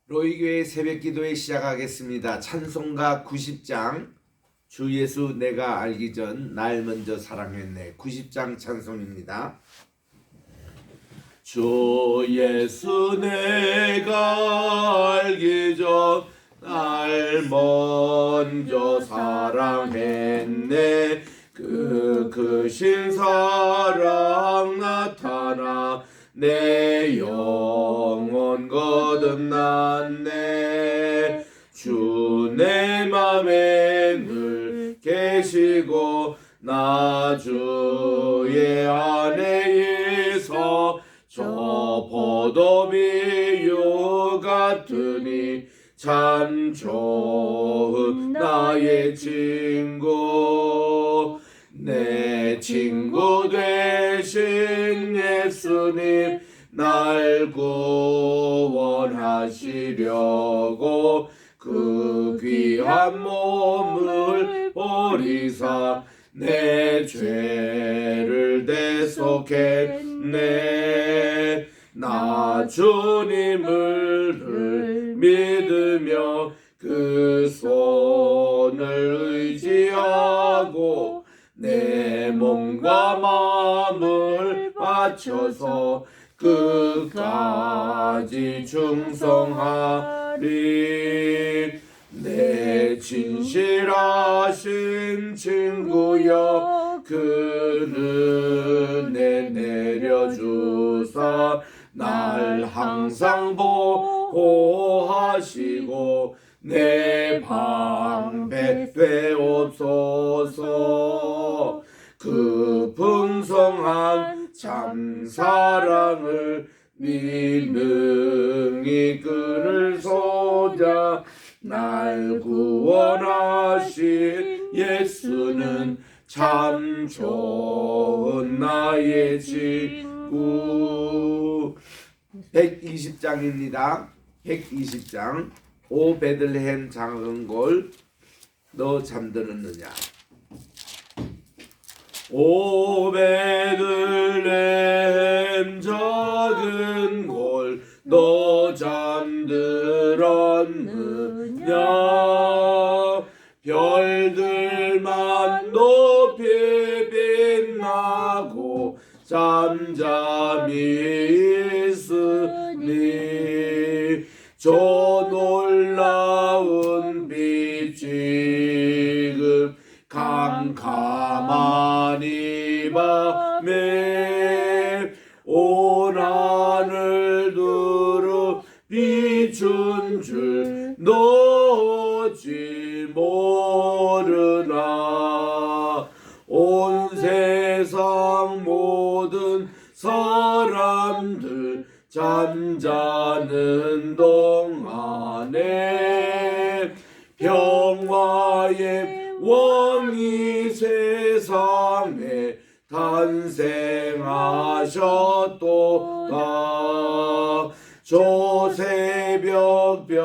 로이교회 새벽기도회 시작하겠습니다. 찬송가 90장 주 예수 내가 알기 전 날 먼저 사랑했네. 90장 찬송입니다. 주 예수 내가 알기 전 날 먼저 사랑했네. 그 크신 사랑 나타나 내 영혼 거듭났네. 주 내 맘에 늘 계시고 나 주의 안에서 저 포도비유 같으니 참 좋은 나의 친구. 내 친구 되신 예수님 날 구원하시려고 그 귀한 몸을 버리사 내 죄를 대속했네. 나 주님을 믿으며 그 손을 의지하고 내 몸과 마음을 바쳐서 끝까지 충성하리. 내 진실하신 친구여 그 은혜 내려주사 날 항상 보호하시고 내 방패 되옵소서. 그 풍성한 참 사랑을 능히 끈을 쏟아 날 구원하신 예수는 참 좋은 나의 친구. 120장입니다. 120장. 오 베들레헴 작은 골 너 잠들었느냐. 오 베들레헴 작은 골 너 잠들었느냐. 별들만 높이 빛나고 잠잠히 있으니 저 놀라운 빛 지금 캄캄하니 밤에 온 하늘 두루 비춘 줄 너지 모르나. 온 세상 모든 사람들 잠자는 동안에 평화의 왕이 세상에 탄생하셨도다. 저 새벽별이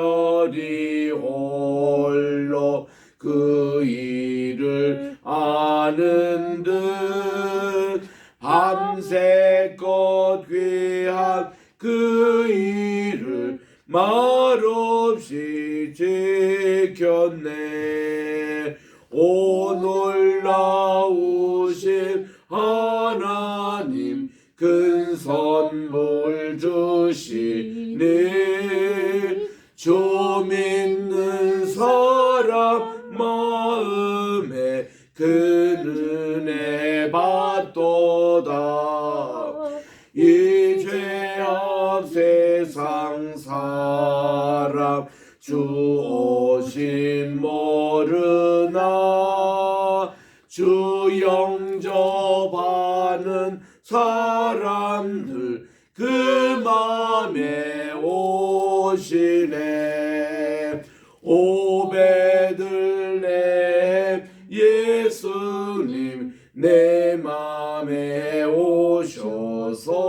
홀로 그 일을 아는 듯 밤새껏 귀한 그 일을 말없이 지켰네. 오 놀라우신 하나님 큰 선물 주시니 주 믿는 사람 마음에 그 은혜 받도다. 이 죄악 세상 사람 주 오심 모르나. 주 영접하는 사람들 그 맘에 오시네. 오 베들레헴 예수님 내 맘에 오셔서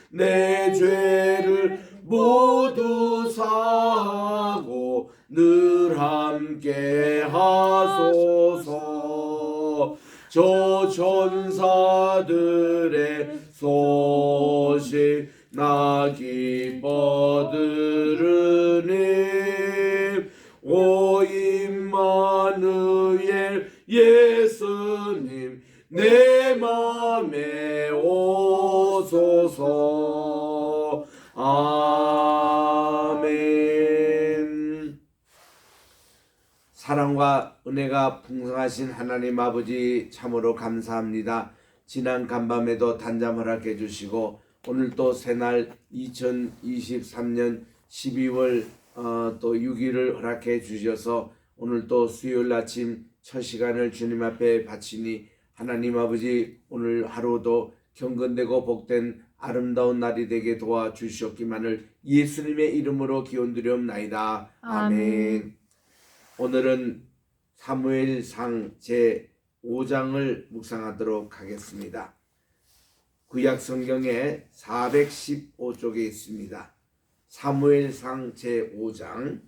내 죄를 모두 사하고 늘 함께 하소서. 저 천사들의 소식 나 기뻐 들으 사랑과 은혜가 풍성하신 하나님 아버지 참으로 감사합니다. 지난 간밤에도 단잠 허락해 주시고 오늘 또 새날 2023년 12월 또 6일을 허락해 주셔서 오늘 또 수요일 아침 첫 시간을 주님 앞에 바치니 하나님 아버지 오늘 하루도 경건되고 복된 아름다운 날이 되게 도와주시옵기만을 예수님의 이름으로 기원드리옵나이다. 아멘. 오늘은 사무엘상 제5장을 묵상하도록 하겠습니다. 구약 성경에 415쪽에 있습니다. 사무엘상 제5장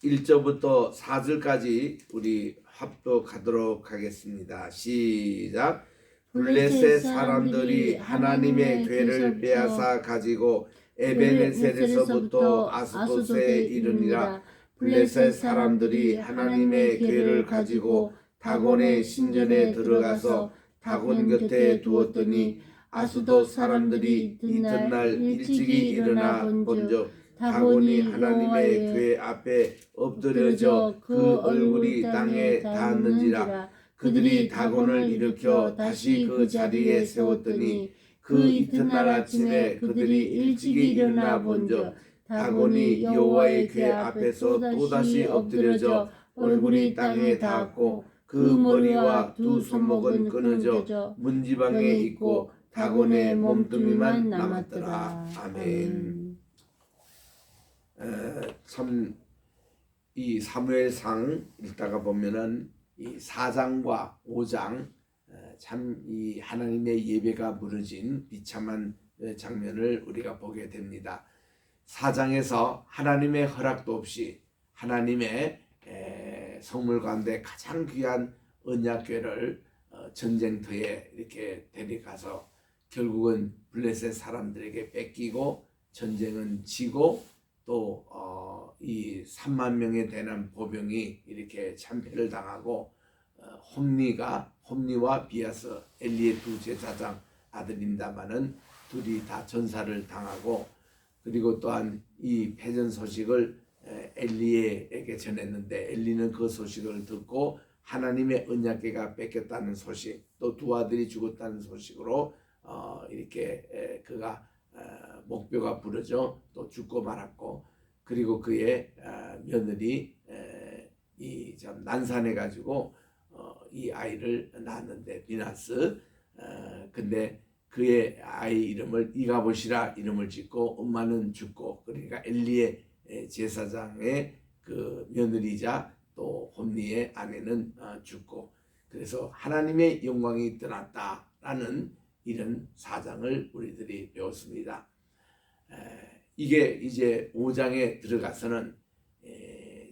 1절부터 4절까지 우리 합독하도록 하겠습니다. 시작. 블레셋 사람들이 하나님의 궤를 빼앗아 가지고 에베네셀에서부터 아스돗에 이르니라. 블레셋 사람들이 하나님의 궤를 가지고 다곤의 신전에 들어가서 다곤 곁에 두었더니 아스돗 사람들이 이튿날 일찍이 일어나 본즉 다곤이 하나님의 궤 앞에 엎드려져 그 얼굴이 땅에 닿았는지라. 그들이 다곤을 일으켜 다시 그 자리에 세웠더니 그 이튿날 아침에 그들이 일찍이 일어나 본즉 다곤이 여호와의 궤 앞에서 또다시 엎드려져 얼굴이 땅에 닿았고 그 머리와 두 손목은 끊어져 문지방에 있고 다곤의 몸뚱이만 남았더라. 아멘. 참 이 사무엘상 읽다가 보면은 이 4장과 5장 참 이 하나님의 예배가 무너진 비참한 장면을 우리가 보게 됩니다. 4장에서 하나님의 허락도 없이 하나님의 성물 가운데 가장 귀한 언약궤를 전쟁터에 이렇게 데려가서 결국은 블레셋 사람들에게 뺏기고 전쟁은 지고 또 이 3만 명에 되는 보병이 이렇게 참패를 당하고 홈니와 비아스 엘리의 두 제사장 아들입니다마는 둘이 다 전사를 당하고 그리고 또한 이 패전 소식을 엘리에게 전했는데 엘리는 그 소식을 듣고 하나님의 언약궤가 뺏겼다는 소식 또 두 아들이 죽었다는 소식으로 이렇게 그가 목뼈가 부러져 또 죽고 말았고 그리고 그의 며느리 이 참 난산해 가지고 이 아이를 낳았는데 비나스 근데 그의 아이 이름을 이가봇이라 이름을 짓고 엄마는 죽고 그러니까 엘리의 제사장의 그 며느리자 또 홈니의 아내는 죽고 그래서 하나님의 영광이 떠났다라는 이런 사장을 우리들이 배웠습니다. 이게 이제 5장에 들어가서는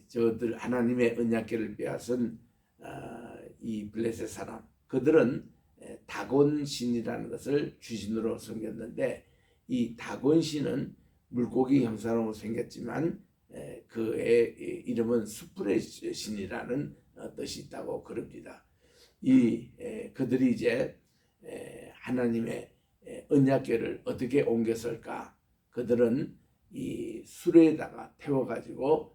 저들 하나님의 언약궤를 빼앗은 이 블레셋 사람 그들은 다곤 신이라는 것을 주신으로 섬겼는데 이 다곤 신은 물고기 형상으로 생겼지만 그의 이름은 숯불의 신이라는 뜻이 있다고 그럽니다. 그들이 이제 하나님의 언약궤를 어떻게 옮겼을까? 그들은 이 수레에다가 태워가지고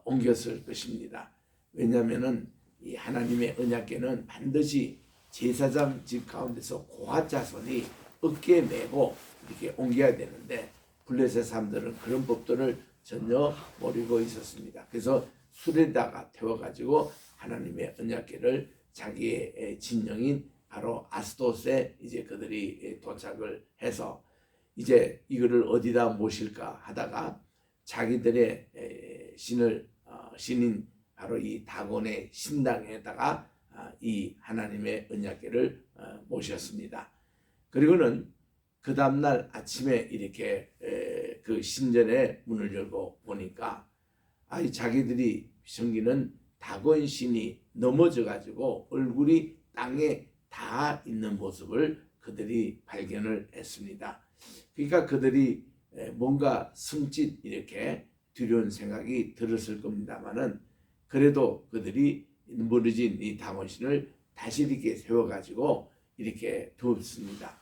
옮겼을 것입니다. 왜냐하면은 이 하나님의 언약궤는 반드시 제사장 집 가운데서 고아 자손이 어깨에 메고 이렇게 옮겨야 되는데 블레셋 사람들은 그런 법들을 전혀 모르고 있었습니다. 그래서 수레에다가 태워가지고 하나님의 언약궤를 자기의 진영인 바로 아스돗에 이제 그들이 도착을 해서 이제 이거를 어디다 모실까 하다가 자기들의 신인 바로 이 다곤의 신당에다가 이 하나님의 언약궤를 모셨습니다. 그리고는 그 다음날 아침에 이렇게 그 신전의 문을 열고 보니까 자기들이 섬기는 다곤 신이 넘어져 가지고 얼굴이 땅에 닿아 있는 모습을 그들이 발견을 했습니다. 그러니까 그들이 뭔가 숨짓 이렇게 두려운 생각이 들었을 겁니다만은 그래도 그들이 무너진 이 다곤신을 다시 이렇게 세워가지고 이렇게 두었습니다.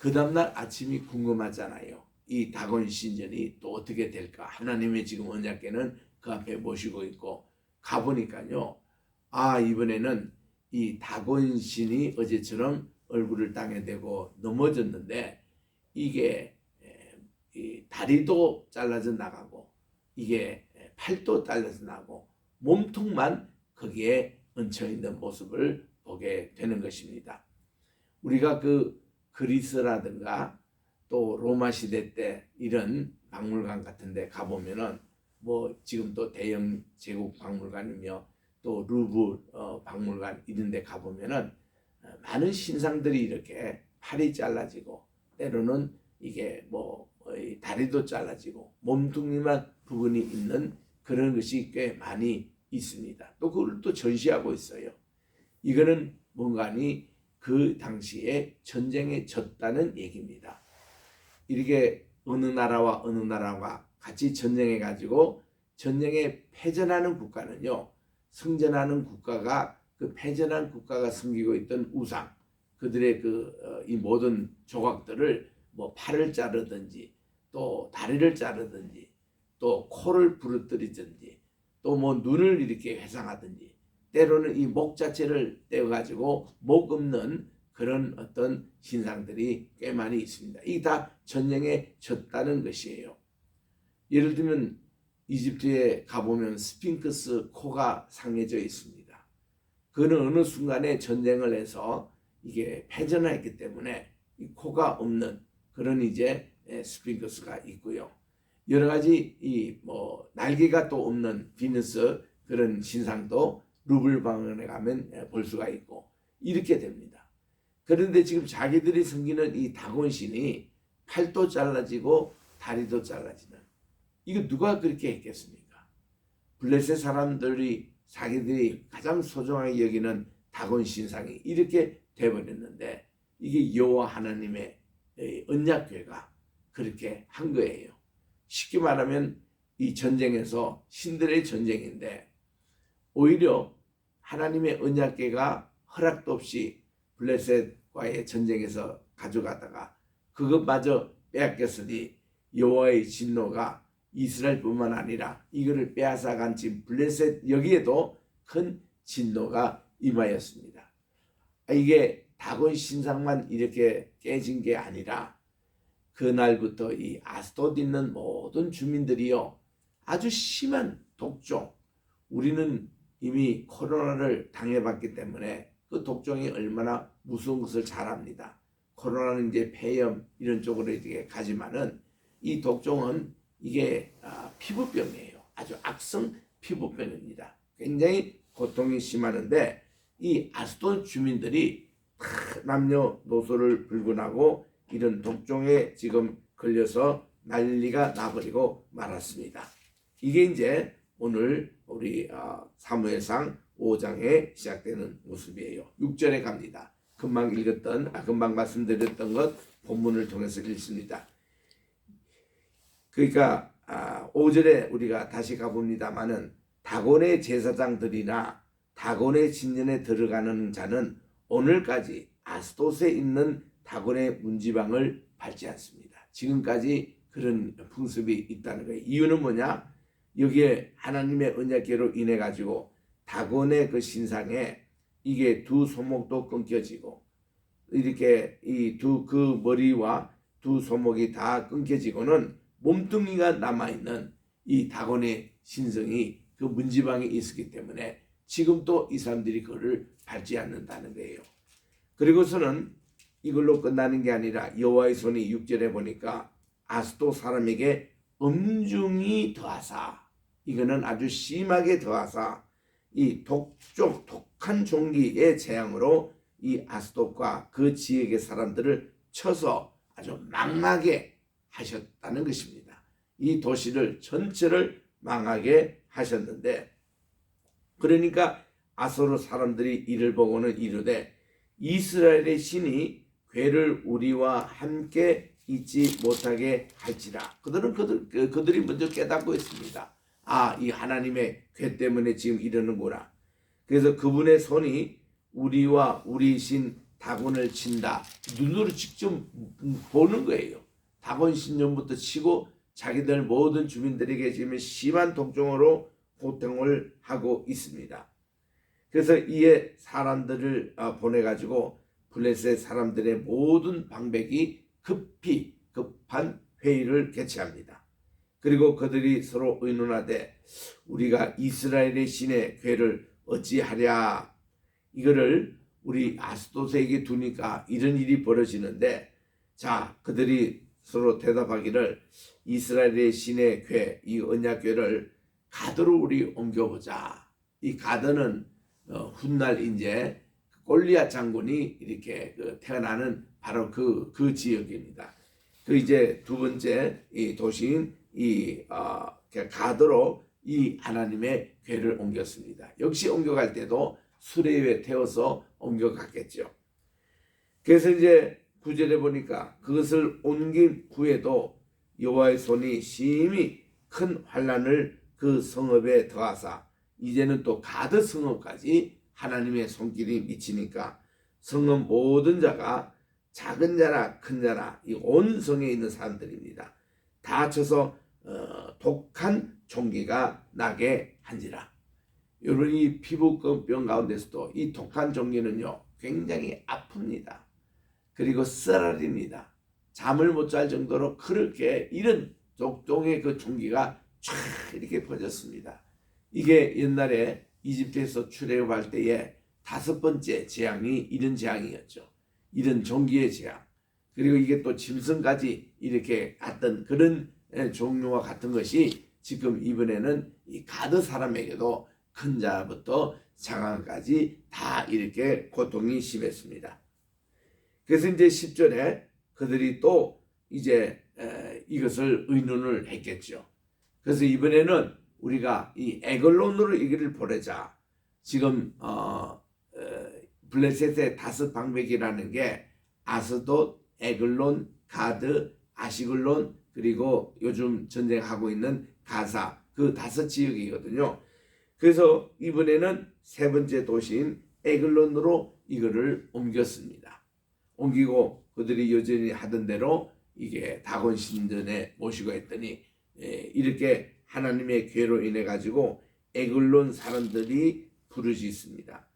그 다음날 아침이 궁금하잖아요. 이 다곤 신전이 또 어떻게 될까? 하나님의 지금 언약궤는 그 앞에 모시고 있고 가보니까요. 아, 이번에는 이 다곤 신이 어제처럼 얼굴을 땅에 대고 넘어졌는데 이게 이 다리도 잘라져 나가고 이게 팔도 잘라져 나고 몸통만 거기에 얹혀 있는 모습을 보게 되는 것입니다. 우리가 그 그리스라든가 또 로마 시대 때 이런 박물관 같은 데 가보면은 뭐 지금 또 대영 제국 박물관이며 또 루브 박물관 이런 데 가보면은 많은 신상들이 이렇게 팔이 잘라지고 때로는 이게 뭐 다리도 잘라지고 몸뚱이만 부분이 있는 그런 것이 꽤 많이 있습니다. 또 그걸 또 전시하고 있어요. 이거는 뭔가니 그 당시에 전쟁에 졌다는 얘기입니다. 이렇게 어느 나라와 어느 나라가 같이 전쟁해 가지고 전쟁에 패전하는 국가는요, 승전하는 국가가 그 패전한 국가가 숨기고 있던 우상, 그들의 이 모든 조각들을 뭐 팔을 자르든지 또 다리를 자르든지 또 코를 부러뜨리든지 또 뭐 눈을 이렇게 회상하든지 때로는 이 목 자체를 떼어가지고 목 없는 그런 어떤 신상들이 꽤 많이 있습니다. 이게 다 전쟁에 졌다는 것이에요. 예를 들면 이집트에 가보면 스핑크스 코가 상해져 있습니다. 그는 어느 순간에 전쟁을 해서 이게 패전했기 때문에 이 코가 없는 그런 이제 스핑크스가 있고요. 여러 가지 이 뭐 날개가 또 없는 비너스 그런 신상도 루블 방언에 가면 볼 수가 있고 이렇게 됩니다. 그런데 지금 자기들이 섬기는 이 다곤 신이 팔도 잘라지고 다리도 잘라지는 이거 누가 그렇게 했겠습니까? 블레셋 사람들이 자기들이 가장 소중하게 여기는 다곤 신상이 이렇게 돼버렸는데 이게 여호와 하나님의 언약궤가 그렇게 한 거예요. 쉽게 말하면 이 전쟁에서 신들의 전쟁인데 오히려 하나님의 언약궤가 허락도 없이 블레셋과의 전쟁에서 가져가다가 그것마저 빼앗겼으니 여호와의 진노가 이스라엘뿐만 아니라 이거를 빼앗아간 지금 블레셋 여기에도 큰 진노가 임하였습니다. 이게 다곤 신상만 이렇게 깨진 게 아니라 그날부터 이 아스돗 있는 모든 주민들이요 아주 심한 독종, 우리는 이미 코로나를 당해봤기 때문에 그 독종이 얼마나 무서운 것을 잘 압니다. 코로나는 이제 폐렴 이런 쪽으로 이렇게 가지만은 이 독종은 이게 피부병이에요. 아주 악성 피부병입니다. 굉장히 고통이 심하는데 이 아스돗 주민들이 남녀노소를 불문하고 이런 독종에 지금 걸려서 난리가 나버리고 말았습니다. 이게 이제 오늘 우리 사무엘상 5장에 시작되는 모습이에요. 6절에 갑니다. 금방 말씀드렸던 것 본문을 통해서 읽습니다. 그러니까 5절에 우리가 다시 가봅니다마는 다곤의 제사장들이나 다곤의 진전에 들어가는 자는 오늘까지 아스돗에 있는 다곤의 문지방을 밟지 않습니다. 지금까지 그런 풍습이 있다는 거예요. 이유는 뭐냐? 여기에 하나님의 언약궤로 인해 가지고 다곤의 그 신상에 이게 두 손목도 끊겨지고 이렇게 그 머리와 두 손목이 다 끊겨지고는 몸뚱이가 남아있는 이 다곤의 신성이 그 문지방에 있었기 때문에 지금도 이 사람들이 그를 밟지 않는다는 거예요. 그리고서는 이걸로 끝나는 게 아니라 여호와의 손이 6절에 보니까 아스돗 사람에게 엄중히 더하사, 이거는 아주 심하게 더하사 이 독한 종기의 재앙으로 이 아스돗과 그 지역의 사람들을 쳐서 아주 망하게 하셨다는 것입니다. 이 도시를 전체를 망하게 하셨는데, 그러니까 아소르 사람들이 이를 보고는 이르되 이스라엘의 신이 궤를 우리와 함께 잊지 못하게 할지라. 그들이 먼저 깨닫고 있습니다. 이 하나님의 궤 때문에 지금 이러는구나. 그래서 그분의 손이 우리와 우리 신 다곤을 친다. 눈으로 직접 보는 거예요. 다곤 신전부터 치고 자기들 모든 주민들에게 지금 심한 독종으로 고통을 하고 있습니다. 그래서 이에 사람들을 보내가지고 블레셋 사람들의 모든 방백이 급한 회의를 개최합니다. 그리고 그들이 서로 의논하되 우리가 이스라엘의 신의 궤를 어찌하랴. 이거를 우리 아스도스에게 두니까 이런 일이 벌어지는데, 자, 그들이 서로 대답하기를 이스라엘의 신의 궤, 이 언약궤를 가드로 우리 옮겨보자. 이 가드는 훗날 이제 골리앗 장군이 이렇게 태어나는 바로 그 지역입니다. 그 이제 두 번째 이 도시인 이 가드로 이 하나님의 궤를 옮겼습니다. 역시 옮겨갈 때도 수레에 태워서 옮겨갔겠죠. 그래서 이제 9절에 보니까 그것을 옮긴 후에도 여호와의 손이 심히 큰 환난을 그 성읍에 더하사, 이제는 또 가드 성읍까지 하나님의 손길이 미치니까 성읍 모든 자가 작은 자나 큰 자나 이 온 성에 있는 사람들입니다. 다 쳐서 독한 종기가 나게 한지라. 여러분, 이 피부병 가운데서도 이 독한 종기는요 굉장히 아픕니다. 그리고 쓰라립니다. 잠을 못 잘 정도로 그렇게 이런 독종의 그 종기가 촤 이렇게 퍼졌습니다. 이게 옛날에 이집트에서 출애굽할 때에 5번째 재앙이 이런 재앙이었죠. 이런 종기의 재앙. 그리고 이게 또 짐승까지 이렇게 갔던 그런 종류와 같은 것이 지금 이번에는 이 가드 사람에게도 큰 자부터 장관까지 다 이렇게 고통이 심했습니다. 그래서 이제 10절에 그들이 또 이제 이것을 의논을 했겠죠. 그래서 이번에는 우리가 이 에글론으로 이기를 보내자. 지금 블레셋의 5방백이라는 게 아스돗, 에글론, 가드, 아시글론, 그리고 요즘 전쟁하고 있는 가사, 그 5지역이거든요. 그래서 이번에는 3번째 도시인 에글론으로 이거를 옮겼습니다. 옮기고 그들이 여전히 하던 대로 이게 다곤 신전에 모시고 했더니 이렇게 하나님의 궤로 인해 가지고 에글론 사람들이 부르짖습니다.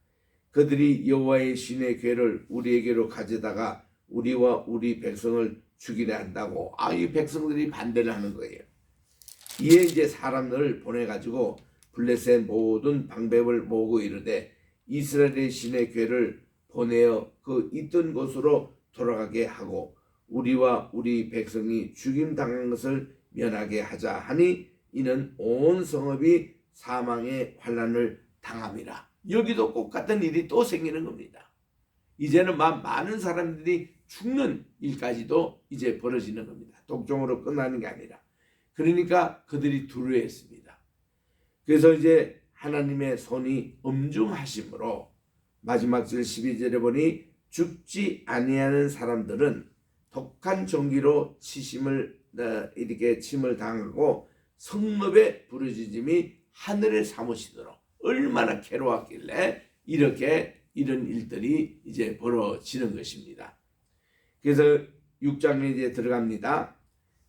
그들이 여호와의 신의 궤를 우리에게로 가져다가 우리와 우리 백성을 죽이려 한다고. 이 백성들이 반대를 하는 거예요. 이에 이제 사람들을 보내 가지고 블레셋 모든 방백을 모으고 이르되 이스라엘의 신의 궤를 보내어 그 있던 곳으로 돌아가게 하고 우리와 우리 백성이 죽임 당한 것을 면하게 하자 하니 이는 온 성읍이 사망의 환난을 당함이라. 여기도 똑같은 일이 또 생기는 겁니다. 이제는 많은 사람들이 죽는 일까지도 이제 벌어지는 겁니다. 독종으로 끝나는 게 아니라. 그러니까 그들이 두려워했습니다. 그래서 이제 하나님의 손이 엄중하심으로 마지막 절 12절에 보니 죽지 아니하는 사람들은 독한 종기로 이렇게 침을 당하고 성읍의 부르짖음이 하늘을 사무시도록. 얼마나 괴로웠길래 이렇게 이런 일들이 이제 벌어지는 것입니다. 그래서 6장에 이제 들어갑니다.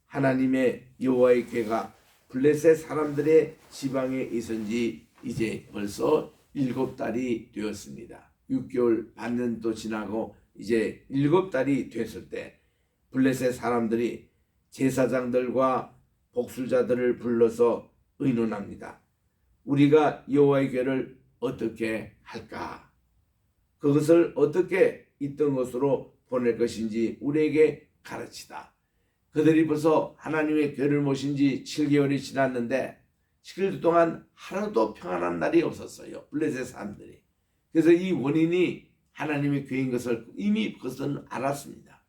하나님의 여호와의 궤가 블레셋 사람들의 지방에 있은지 이제 벌써 7달이 되었습니다. 6개월 반년도 지나고 이제 7달이 됐을 때 블레셋 사람들이 제사장들과 복술자들을 불러서 의논합니다. 우리가 여호와의 궤를 어떻게 할까? 그것을 어떻게 있던 곳으로 보낼 것인지 우리에게 가르치다. 그들이 벌써 하나님의 궤를 모신 지 7개월이 지났는데 7일 동안 하나도 평안한 날이 없었어요. 블레셋 사람들이. 그래서 이 원인이 하나님의 궤인 것을 이미 그것은 알았습니다.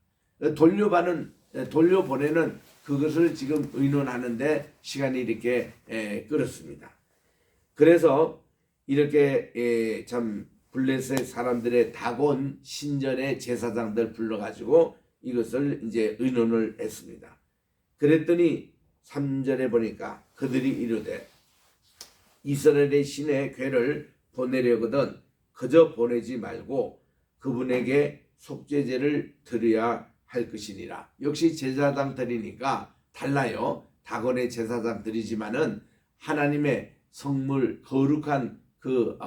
돌려보내는 그것을 지금 의논하는데 시간이 이렇게 끌었습니다. 그래서 이렇게 참 블레셋 사람들의 다곤 신전의 제사장들 불러가지고 이것을 이제 의논을 했습니다. 그랬더니 3절에 보니까 그들이 이르되 이스라엘의 신의 궤를 보내려거든 그저 보내지 말고 그분에게 속죄제를 드려야 할 것이니라. 역시 제사장 드리니까 달라요. 다곤의 제사장 드리지만은 하나님의 성물 거룩한 그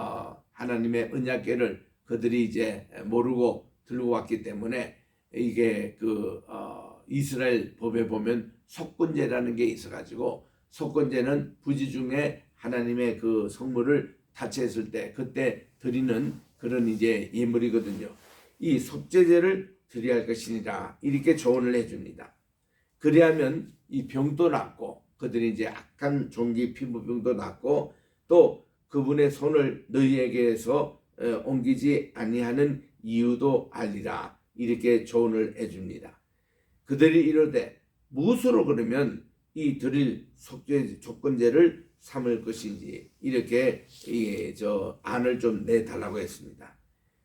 하나님의 언약궤를 그들이 이제 모르고 들고 왔기 때문에 이게 그 이스라엘 법에 보면 속건제라는 게 있어가지고 속건제는 부지 중에 하나님의 그 성물을 다치했을 때 그때 드리는 그런 이제 예물이거든요. 이 속죄제를 드려야 할 것이니라 이렇게 조언을 해줍니다. 그리하면 이 병도 낫고 그들이 이제 악한 종기 피부병도 낫고 또 그분의 손을 너희에게서 옮기지 아니하는 이유도 알리라 이렇게 조언을 해줍니다. 그들이 이르되 무엇으로 그러면 이 드릴 속죄 조건제를 삼을 것인지 이렇게 안을 좀 내달라고 했습니다.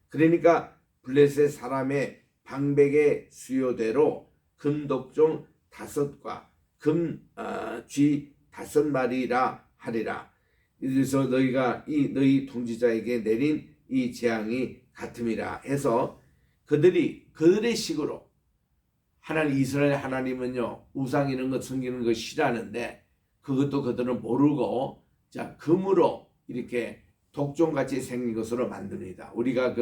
그러니까 블레셋 사람의 방백의 수요대로 금독종 5과 금쥐 5마리라 하리라. 그래서 너희가 너희 통치자에게 내린 이 재앙이 같음이라 해서 그들의 식으로 이스라엘 하나님은요 우상 이런 거 섬기는 거 싫어하는데 그것도 그들은 모르고 금으로 이렇게 독종같이 생긴 것으로 만듭니다. 우리가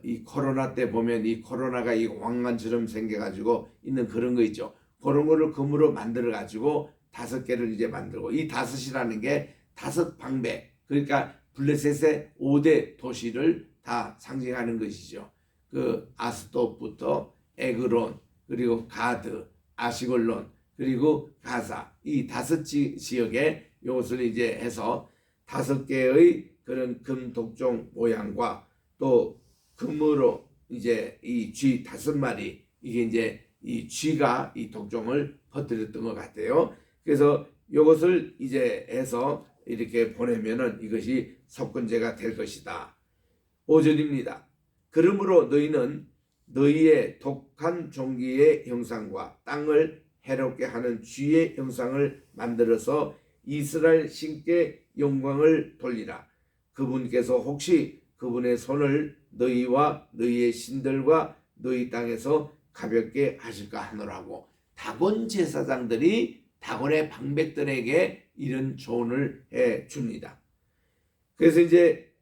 이 코로나 때 보면 이 코로나가 이 왕관처럼 생겨가지고 있는 그런 거 있죠. 그런 거를 금으로 만들어가지고 5개를 이제 만들고 이 5이라는 게 5방백 그러니까 블레셋의 5대 도시를 다 상징하는 것이죠. 그 아스돗부터 에그론 그리고 가드, 아시골론 그리고 가사 이 5지역에 이것을 이제 해서 5개의 그런 금 독종 모양과 또 금으로 이제 이 쥐 5마리 이게 이제 이 쥐가 이 독종을 퍼뜨렸던 것 같아요. 그래서 이것을 이제 해서 이렇게 보내면은 이것이 속건제가 될 것이다. 5절입니다. 그러므로 너희는 너희의 독한 종기의 형상과 땅을 해롭게 하는 쥐의 형상을 만들어서 이스라엘 신께 영광을 돌리라. 그분께서 혹시 그분의 손을 너희와 너희의 신들과 너희 땅에서 가볍게 하실까 하노라고 다곤 제사장들이 다곤의 방백들에게 이런 조언을 해 줍니다. 그래서 이제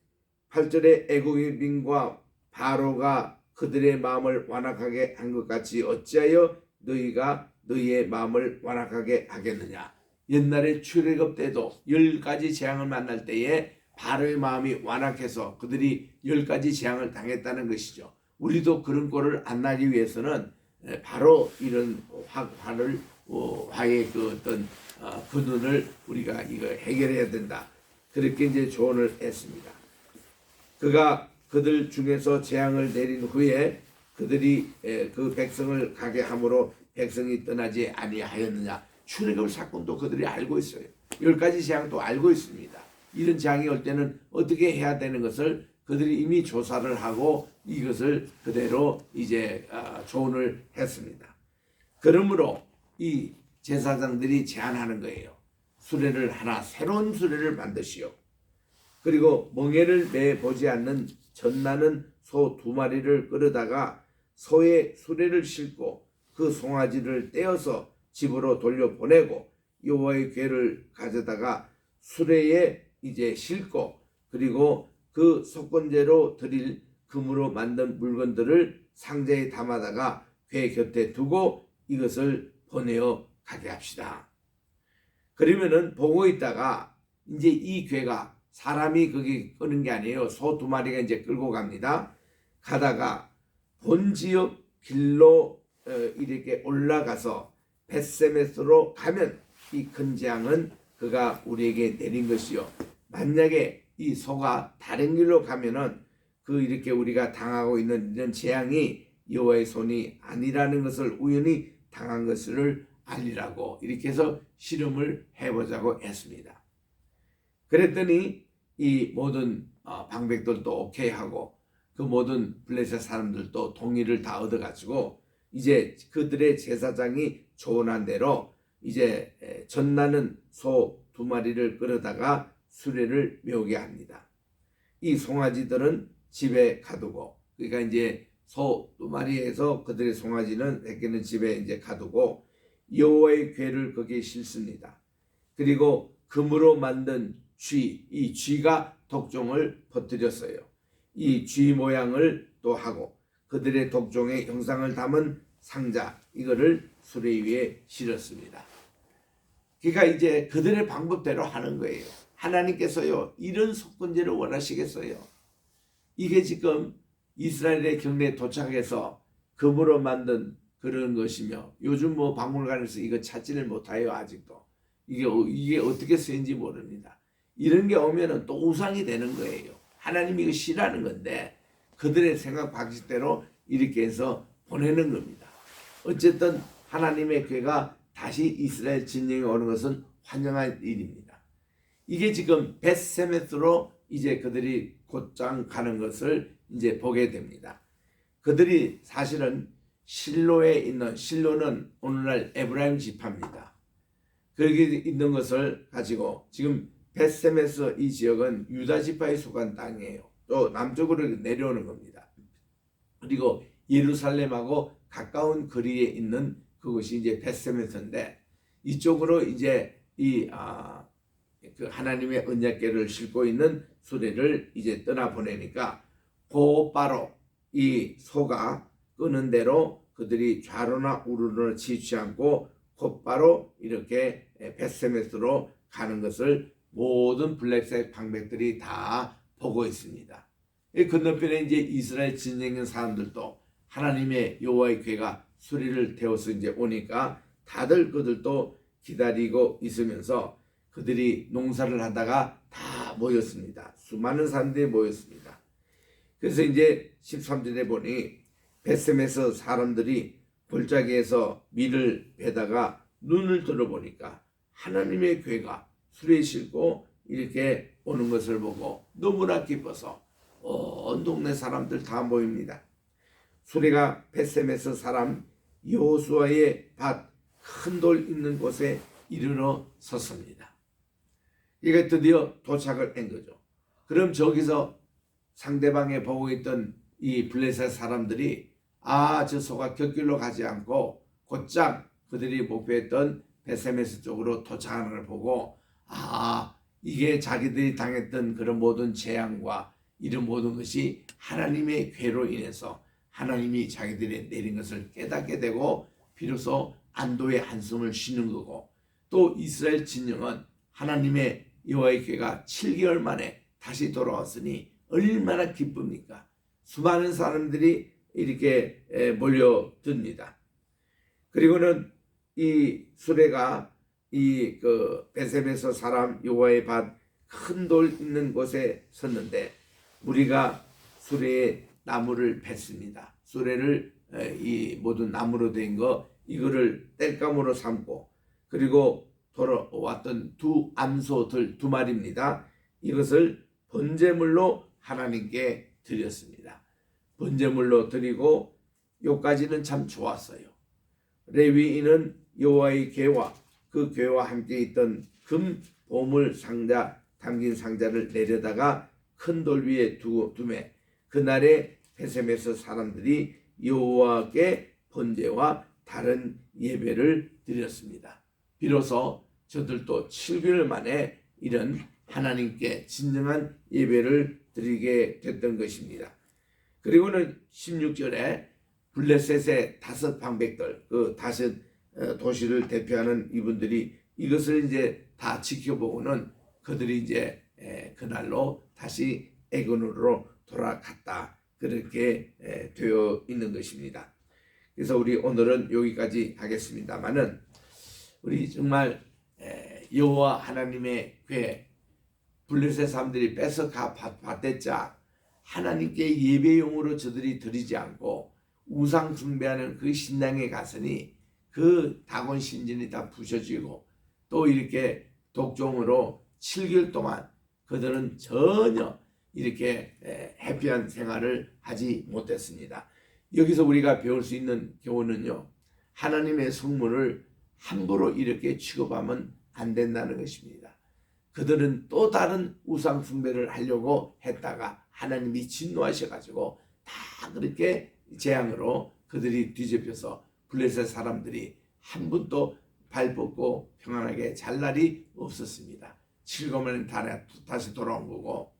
8절에 애국인과 바로가 그들의 마음을 완악하게 한 것 같이 어찌하여 너희가 너희의 마음을 완악하게 하겠느냐. 옛날에 출애굽 때도 10가지 재앙을 만날 때에 바로의 마음이 완악해서 그들이 10가지 재앙을 당했다는 것이죠. 우리도 그런 꼴을 안 나기 위해서는 바로 이런 화의 그 어떤 근원을 우리가 이거 해결해야 된다. 그렇게 이제 조언을 했습니다. 그가 그들 중에서 재앙을 내린 후에 그들이 그 백성을 가게 함으로 백성이 떠나지 아니하였느냐. 출애굽 사건도 그들이 알고 있어요. 10가지 재앙도 알고 있습니다. 이런 재앙이 올 때는 어떻게 해야 되는 것을 그들이 이미 조사를 하고 이것을 그대로 이제 조언을 했습니다. 그러므로 이 제사장들이 제안하는 거예요. 수레를 하나 새로운 수레를 만드시오. 그리고 멍에를 매보지 않는 젖나는 소 2마리를 끌어다가 소의 수레를 싣고 그 송아지를 떼어서 집으로 돌려보내고 여호와의 궤를 가져다가 수레에 이제 싣고 그리고 그 속건제로 드릴 금으로 만든 물건들을 상자에 담아다가 궤 곁에 두고 이것을 보내어 가게 합시다. 그러면은 보고 있다가 이제 이 궤가 사람이 거기 끄는 게 아니에요. 소 2마리가 이제 끌고 갑니다. 가다가 본 지역 길로 이렇게 올라가서 벳세메스로 가면 이 큰 재앙은 그가 우리에게 내린 것이요. 만약에 이 소가 다른 길로 가면은 이렇게 우리가 당하고 있는 이런 재앙이 여호와의 손이 아니라는 것을 우연히 당한 것을 알리라고 이렇게 해서 실험을 해보자고 했습니다. 그랬더니 이 모든 방백들도 오케이 하고 그 모든 블레셋 사람들도 동의를 다 얻어가지고 이제 그들의 제사장이 조언한 대로 이제 젖나는 소 2마리를 끌어다가 수레를 메우게 합니다. 이 송아지들은 집에 가두고 그러니까 이제 소 2마리에서 그들의 송아지는 100개는 집에 이제 가두고 여호와의 궤를 거기에 싣습니다. 그리고 금으로 만든 쥐, 이 쥐가 독종을 퍼뜨렸어요. 이 쥐 모양을 또 하고 그들의 독종의 형상을 담은 상자, 이거를 수레 위에 실었습니다. 그러니까 이제 그들의 방법대로 하는 거예요. 하나님께서요, 이런 속건제를 원하시겠어요? 이게 지금 이스라엘의 경내에 도착해서 금으로 만든 그런 것이며, 요즘 뭐 박물관에서 이거 찾지를 못해요. 아직도 이게 어떻게 쓰인지 모릅니다. 이런 게 오면은 또 우상이 되는 거예요. 하나님이 이거 싫어하는 건데 그들의 생각 방식대로 이렇게 해서 보내는 겁니다. 어쨌든 하나님의 궤가 다시 이스라엘 진영에 오는 것은 환영한 일입니다. 이게 지금 벳세메스로 이제 그들이 곧장 가는 것을 이제 보게 됩니다. 그들이 사실은 실로에 있는, 실로는 오늘날 에브라임 지파입니다. 거기 있는 것을 가지고 지금 벳세메스 이 지역은 유다 지파에 속한 땅이에요. 또 남쪽으로 내려오는 겁니다. 그리고 예루살렘하고 가까운 거리에 있는 그것이 이제 벳세메스인데, 이쪽으로 이제 그 하나님의 언약궤를 싣고 있는 수레를 이제 떠나 보내니까 곧바로 이 소가 끄는 대로 그들이 좌로나 우로나 치지 않고 곧바로 이렇게 벳세메스로 가는 것을 모든 블랙색 방백들이 다 보고 있습니다. 이 건너편에 이제 이스라엘 진영인 사람들도 하나님의 여호와의 궤가 수리를 태워서 이제 오니까 다들 그들도 기다리고 있으면서 그들이 농사를 하다가 다 모였습니다. 수많은 사람들이 모였습니다. 그래서 이제 13절에 보니 벳세메스 사람들이 골짜기에서 밀을 베다가 눈을 들어보니까 하나님의 궤가 수레에 싣고 이렇게 오는 것을 보고 너무나 기뻐서 온 동네 사람들 다 모입니다. 수레가 벳세메스 사람 여호수아의 밭 큰 돌 있는 곳에 이르러 섰습니다. 이게 드디어 도착을 한 거죠. 그럼 저기서 상대방에 보고 있던 이 블레셋 사람들이 저 소가 곁길로 가지 않고 곧장 그들이 목표했던 벳세메스 쪽으로 도착하는 걸 보고 이게 자기들이 당했던 그런 모든 재앙과 이런 모든 것이 하나님의 궤로 인해서 하나님이 자기들이 내린 것을 깨닫게 되고 비로소 안도의 한숨을 쉬는 거고, 또 이스라엘 진영은 하나님의 여호와의 궤가 7개월 만에 다시 돌아왔으니 얼마나 기쁩니까? 수많은 사람들이 이렇게 몰려듭니다. 그리고는 이 수레가 이 벳세메스 사람 여호와의 밭 큰 돌 있는 곳에 섰는데 무리가 수레에 나무를 팼습니다. 수레를 이 모든 나무로 된 거 이거를 땔감으로 삼고, 그리고 돌아왔던 두 암소들 2마리입니다. 이것을 번제물로 하나님께 드렸습니다. 번제물로 드리고 요까지는 참 좋았어요. 레위인은 여호와의 궤와 그 궤와 함께 있던 금 보물 상자 담긴 상자를 내려다가 큰 돌 위에 두매 그날에 벳세메스 사람들이 여호와께 번제와 다른 예배를 드렸습니다. 비로소 저들도 7개월 만에 이런 하나님께 진정한 예배를 드리게 됐던 것입니다. 그리고는 16절에 블레셋의 5 방백들, 그 5 도시를 대표하는 이분들이 이것을 이제 다 지켜보고는 그들이 이제 그날로 다시 애굽으로 돌아갔다, 그렇게 되어 있는 것입니다. 그래서 우리 오늘은 여기까지 하겠습니다만은, 우리 정말 여호와 하나님의 궤 블레셋 사람들이 뺏어가 받댔자 하나님께 예배용으로 저들이 드리지 않고 우상 숭배하는 그 신당에 갔으니 그 다곤 신전이 다 부셔지고 또 이렇게 독종으로 7개월 동안 그들은 전혀 이렇게 해피한 생활을 하지 못했습니다. 여기서 우리가 배울 수 있는 교훈은요, 하나님의 성물을 함부로 이렇게 취급하면 안 된다는 것입니다. 그들은 또 다른 우상 숭배를 하려고 했다가 하나님이 진노하셔가지고 다 그렇게 재앙으로 그들이 뒤집혀서 블레셋 사람들이 한 분도 발 뻗고 평안하게 잘 날이 없었습니다. 7일 만에 다시 돌아온 거고,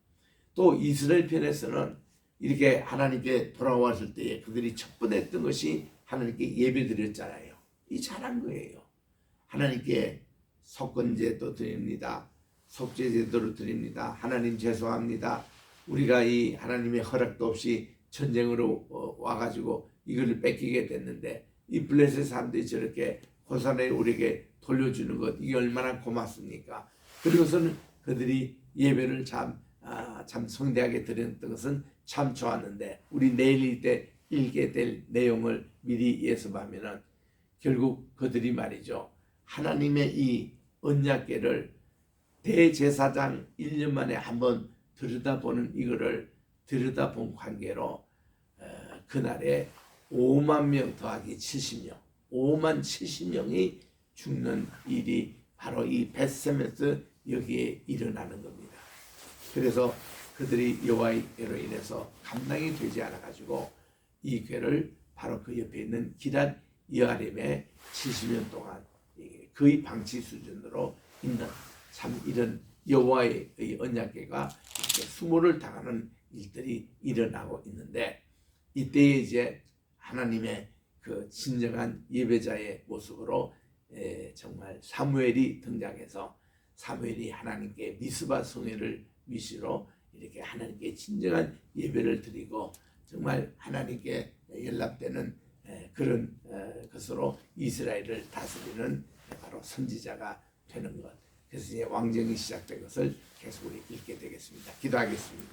또 이스라엘 편에서는 이렇게 하나님께 돌아왔을 때에 그들이 첫 번째 했던 것이 하나님께 예배 드렸잖아요. 이 잘한 거예요. 하나님께 속건제도 드립니다. 속죄제도를 드립니다. 하나님 죄송합니다. 우리가 이 하나님의 허락도 없이 전쟁으로 와가지고 이걸 뺏기게 됐는데 이 블레셋 사람들이 저렇게 호산에 우리에게 돌려주는 것, 이게 얼마나 고맙습니까? 그리고서는 그들이 예배를 참 성대하게 드렸던 것은 참 좋았는데, 우리 내일 때 읽게 될 내용을 미리 예습하면은 결국 그들이 말이죠, 하나님의 이 언약궤를 대제사장 1년 만에 한번 들여다보는 이거를 들여다본 관계로 그날에 5만 명 더하기 70명, 5만 70명이 죽는 일이 바로 이 벳세메스 여기에 일어나는 겁니다. 그래서 그들이 여호와의 궤로 인해서 감당이 되지 않아 가지고 이 궤를 바로 그 옆에 있는 기럇 여아림에 70년 동안 거의 방치 수준으로 있는, 참 이런 여호와의 언약궤가 이렇게 수모를 당하는 일들이 일어나고 있는데, 이때에 이제 하나님의 그 진정한 예배자의 모습으로 정말 사무엘이 등장해서, 사무엘이 하나님께 미스바 성회를 위시로 이렇게 하나님께 진정한 예배를 드리고 정말 하나님께 연락되는 그런 것으로 이스라엘을 다스리는 바로 선지자가 되는 것. 그래서 이제 왕정이 시작된 것을 계속 우리 읽게 되겠습니다. 기도하겠습니다.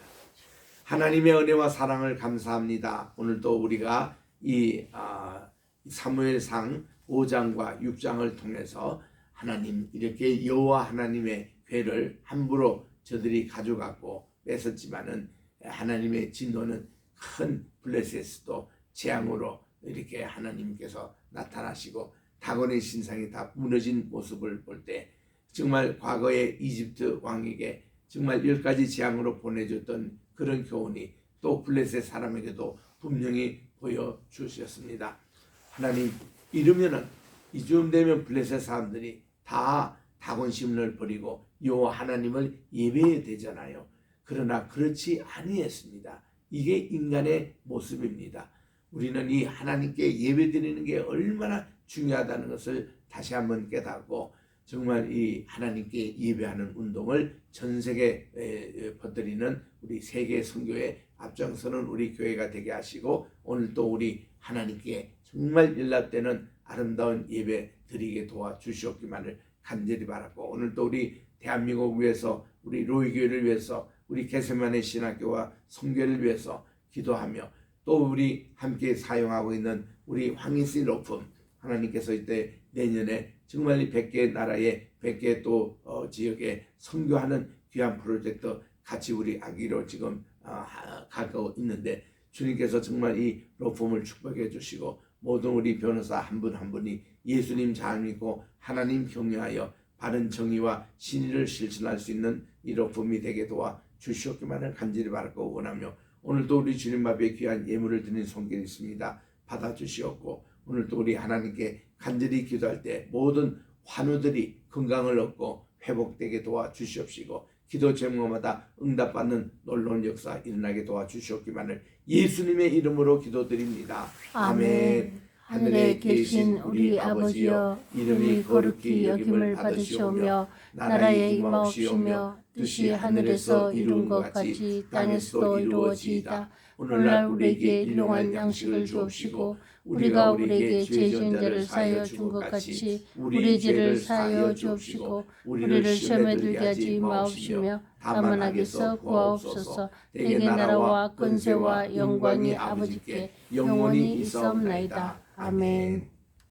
하나님의 은혜와 사랑을 감사합니다. 오늘도 우리가 이 사무엘상 5장과 6장을 통해서 하나님 이렇게 여호와 하나님의 궤를 함부로 저들이 가져갔고 뺏었지만은 하나님의 진노는 큰 블레셋도 재앙으로 이렇게 하나님께서 나타나시고 다곤의 신상이 다 무너진 모습을 볼 때 정말 과거의 이집트 왕에게 정말 10가지 재앙으로 보내줬던 그런 교훈이 또 블레셋 사람에게도 분명히 보여주셨습니다. 하나님, 이러면은 이쯤 되면 블레셋 사람들이 다 다곤 신을 버리고 여호와 하나님을 예배해야 되잖아요. 그러나 그렇지 아니했습니다. 이게 인간의 모습입니다. 우리는 이 하나님께 예배드리는 게 얼마나 중요하다는 것을 다시 한번 깨닫고 정말 이 하나님께 예배하는 운동을 전 세계에 퍼뜨리는 우리 세계 선교에 앞장서는 우리 교회가 되게 하시고, 오늘 또 우리 하나님께 정말 연락되는 아름다운 예배 드리게 도와주시옵기만을 간절히 바라고, 오늘 또 우리 대한민국 위해서, 우리 로이교회를 위해서, 우리 게세마네 신학교와 선교를 위해서 기도하며, 또 우리 함께 사용하고 있는 우리 황희씨 로품, 하나님께서 이때 내년에 정말 이 100개 나라에 100개 또 지역에 선교하는 귀한 프로젝트 같이 우리 하기로 지금 가고 있는데, 주님께서 정말 이 로펌을 축복해 주시고 모든 우리 변호사 한 분 한 분이 예수님 잘 믿고 하나님 경외하여 바른 정의와 신의를 실천할 수 있는 이 로펌이 되게 도와 주시옵기만을 간절히 바라고 원하며, 오늘도 우리 주님 앞에 귀한 예물을 드리는 손길이 있습니다. 받아주시옵고, 오늘도 우리 하나님께 간절히 기도할 때 모든 환우들이 건강을 얻고 회복되게 도와주시옵시고, 기도 제목마다 응답받는 놀라운 역사 일어나게 도와주시옵기만을 예수님의 이름으로 기도드립니다. 아멘. 하늘에 계신 우리 아버지여, 이름이 거룩히 여김을 받으시오며 나라의 임하옵시며 뜻이 하늘에서 이룬 것 같이 땅에서도 이루어지이다. 오늘날 우리에게 일용할 양식을 주옵시고, 우리가 우리에게 죄 지은 자를 사하여 준 것 같이 우리 죄를 사하여 주옵시고, 우리를 시험에 들게 하지 마옵시며 다만 악에서 구하옵소서. 대개 나라와 권세와 영광이 아버지께 영원히 있사옵나이다. 아멘.